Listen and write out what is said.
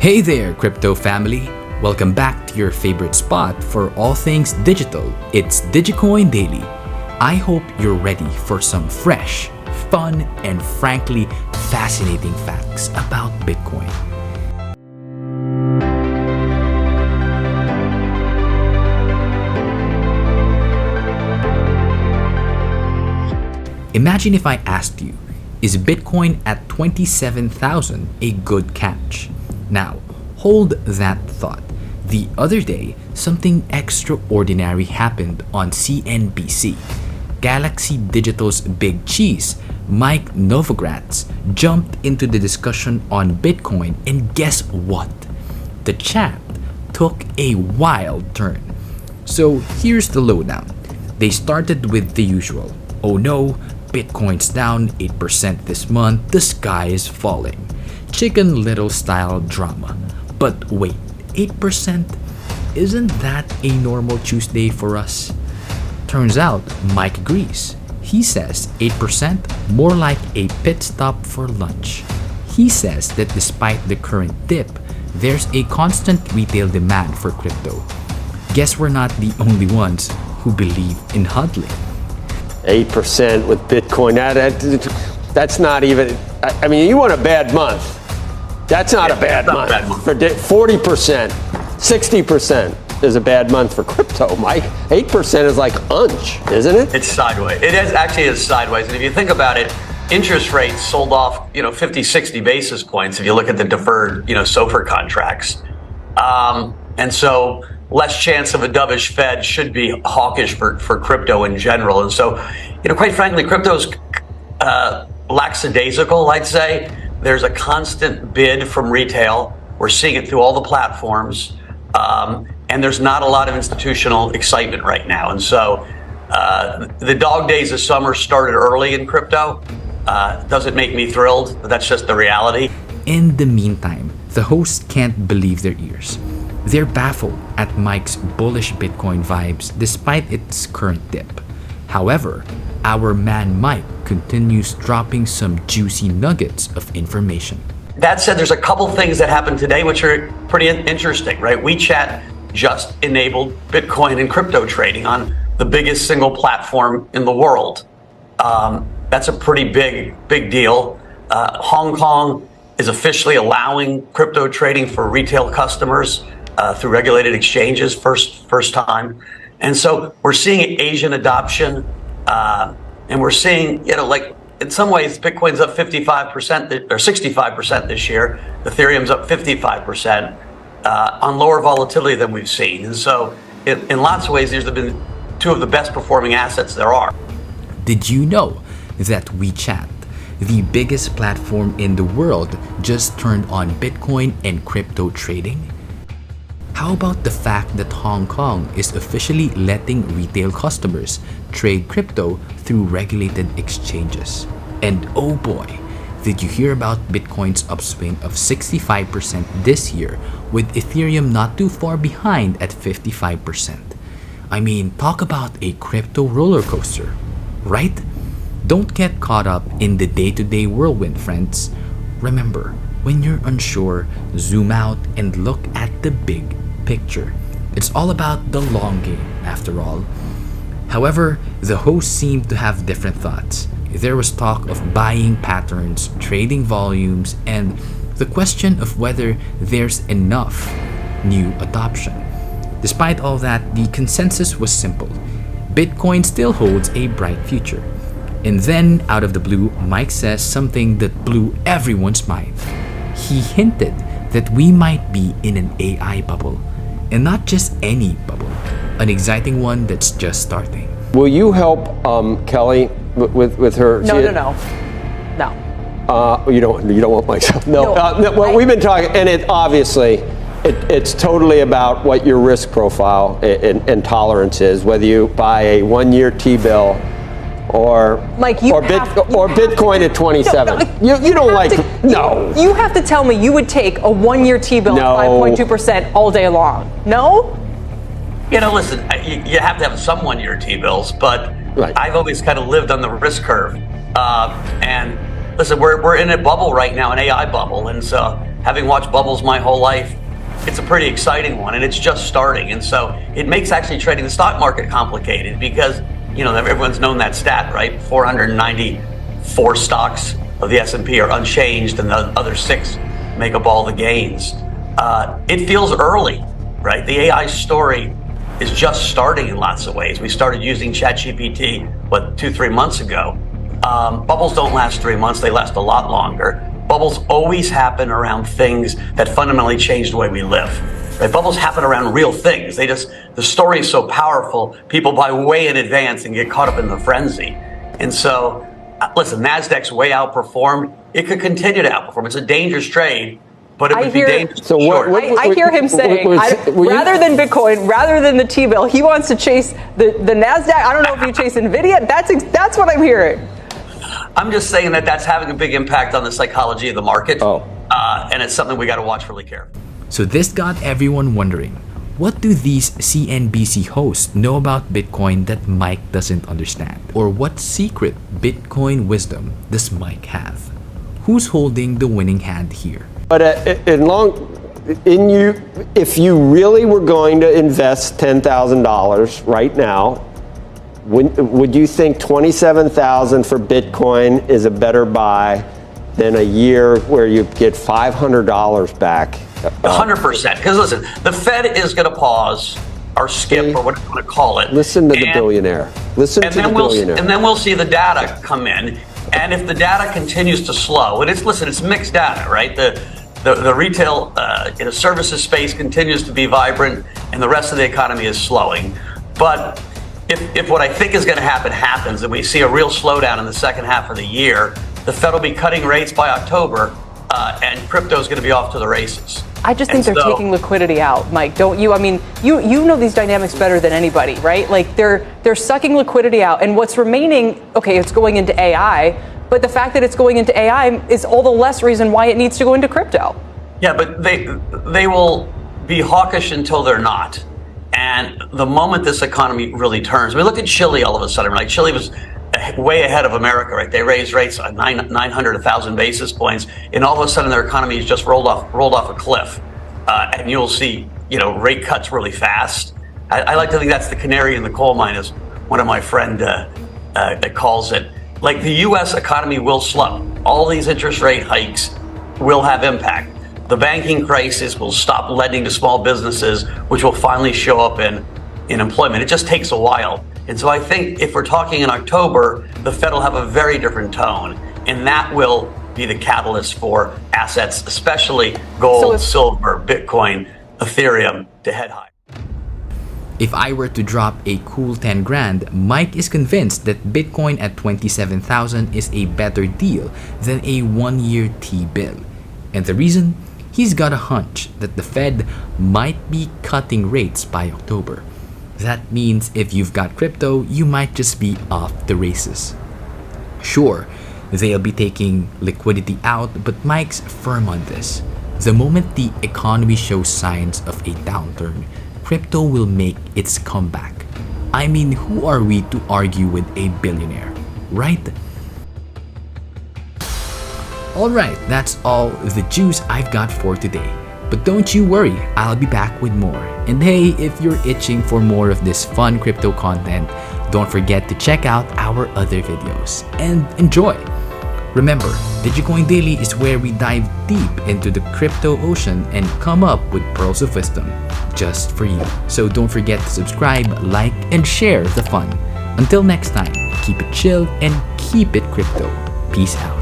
Hey there, crypto family! Welcome back to your favorite spot for all things digital. It's DigiCoin Daily. I hope you're ready for some fresh, fun, and frankly fascinating facts about Bitcoin. Imagine if I asked you, is Bitcoin at 27,000 a good catch? Now, hold that thought. The other day, something extraordinary happened on CNBC. Galaxy Digital's big cheese, Mike Novogratz, jumped into the discussion on Bitcoin, and guess what? The chat took a wild turn. So here's the lowdown. They started with the usual. Oh no, Bitcoin's down 8% this month, the sky is falling. Chicken Little style drama. But wait, 8%? Isn't that a normal Tuesday for us? Turns out Mike agrees. He says 8% more like a pit stop for lunch. He says that despite the current dip, there's a constant retail demand for crypto. Guess we're not the only ones who believe in hodling. 8% with Bitcoin, that's not even, I mean, you want a bad month. That's not a bad month. For 40%, 60% is a bad month for crypto, Mike. 8% is like unch, isn't it? It's sideways. It actually is sideways. And if you think about it, interest rates sold off, 50, 60 basis points if you look at the deferred, SOFR contracts. And so less chance of a dovish Fed should be hawkish for crypto in general. And so, quite frankly, crypto's lackadaisical, I'd say. There's a constant bid from retail. We're seeing it through all the platforms. And there's not a lot of institutional excitement right now. And so the dog days of summer started early in crypto. Doesn't make me thrilled, but that's just the reality. In the meantime, the hosts can't believe their ears. They're baffled at Mike's bullish Bitcoin vibes despite its current dip. However, our man Mike continues dropping some juicy nuggets of information. That said, there's a couple things that happened today which are pretty interesting, right? WeChat just enabled Bitcoin and crypto trading on the biggest single platform in the world. That's a pretty big deal. Hong Kong is officially allowing crypto trading for retail customers through regulated exchanges, first time. And so we're seeing Asian adoption, and we're seeing, in some ways, Bitcoin's up 55% or 65% this year. Ethereum's up 55% on lower volatility than we've seen. And so in lots of ways, these have been two of the best performing assets there are. Did you know that WeChat, the biggest platform in the world, just turned on Bitcoin and crypto trading? How about the fact that Hong Kong is officially letting retail customers trade crypto through regulated exchanges? And oh boy, did you hear about Bitcoin's upswing of 65% this year, with Ethereum not too far behind at 55%? I mean, talk about a crypto roller coaster, right? Don't get caught up in the day-to-day whirlwind, friends. Remember, when you're unsure, zoom out and look at the big picture. It's all about the long game, after all. However, the hosts seemed to have different thoughts. There was talk of buying patterns, trading volumes, and the question of whether there's enough new adoption. Despite all that, the consensus was simple. Bitcoin still holds a bright future. And then, out of the blue, Mike says something that blew everyone's mind. He hinted that we might be in an AI bubble. And not just any bubble, an exciting one that's just starting. Will you help Kelly with her? No. You don't want myself. No. Well, we've been talking, and it's totally about what your risk profile and tolerance is, whether you buy a 1-year T-bill or Bitcoin at 27. You don't like to, no. You have to tell me you would take a 1-year T-bill at 5.2% all day long. No? Listen, you have to have some 1-year T-bills, but right. I've always kind of lived on the risk curve. And listen, we're in a bubble right now, an AI bubble, and so having watched bubbles my whole life, it's a pretty exciting one, and it's just starting. And so it makes actually trading the stock market complicated because, everyone's known that stat, right? 494 stocks of the S&P are unchanged, and the other 6 make up all the gains. It feels early, right? The AI story is just starting in lots of ways. We started using ChatGPT, 2-3 months ago. Bubbles don't last 3 months, they last a lot longer. Bubbles always happen around things that fundamentally change the way we live. Right? Bubbles happen around real things. The story is so powerful, people buy way in advance and get caught up in the frenzy. And so, listen, NASDAQ's way outperformed. It could continue to outperform. It's a dangerous trade, but it would be dangerous. So I hear him saying, rather than Bitcoin, rather than the T-bill, he wants to chase the NASDAQ. I don't know if you chase NVIDIA. That's what I'm hearing. I'm just saying that's having a big impact on the psychology of the market. And it's something we got to watch really carefully. So this got everyone wondering, what do these CNBC hosts know about Bitcoin that Mike doesn't understand? Or what secret Bitcoin wisdom does Mike have? Who's holding the winning hand here? But if you really were going to invest $10,000 right now, would you think $27,000 for Bitcoin is a better buy than a year where you get $500 back? 100%. Because listen, the Fed is going to pause or skip or whatever you want to call it. Listen to the billionaire. And then we'll see the data come in. And if the data continues to slow, and it's mixed data, right? The retail services space continues to be vibrant, and the rest of the economy is slowing. But if what I think is going to happen happens, and we see a real slowdown in the second half of the year, the Fed will be cutting rates by October, and crypto is going to be off to the races. I just think they're taking liquidity out, Mike, don't you? I mean, you know these dynamics better than anybody, right? Like they're sucking liquidity out, and what's remaining, okay, it's going into AI, but the fact that it's going into AI is all the less reason why it needs to go into crypto. Yeah, but they will be hawkish until they're not. And the moment this economy really turns, we look at Chile all of a sudden, right? Chile was way ahead of America, right? They raised rates 900, 1,000 basis points, and all of a sudden their economy has just rolled off a cliff. And you'll see, rate cuts really fast. I like to think that's the canary in the coal mine, as one of my friend calls it. Like the U.S. economy will slow. All these interest rate hikes will have impact. The banking crisis will stop lending to small businesses, which will finally show up in employment. It just takes a while. And so I think if we're talking in October, the Fed will have a very different tone, and that will be the catalyst for assets, especially gold, silver, Bitcoin, Ethereum, to head high. If I were to drop a cool 10 grand, Mike is convinced that Bitcoin at 27,000 is a better deal than a 1-year T-bill. And the reason? He's got a hunch that the Fed might be cutting rates by October. That means if you've got crypto, you might just be off the races. Sure, they'll be taking liquidity out, but Mike's firm on this. The moment the economy shows signs of a downturn, crypto will make its comeback. I mean, who are we to argue with a billionaire, right? Alright, that's all the juice I've got for today. But don't you worry, I'll be back with more. And hey, if you're itching for more of this fun crypto content, don't forget to check out our other videos. And enjoy! Remember, DigiCoin Daily is where we dive deep into the crypto ocean and come up with pearls of wisdom just for you. So don't forget to subscribe, like, and share the fun. Until next time, keep it chill and keep it crypto. Peace out.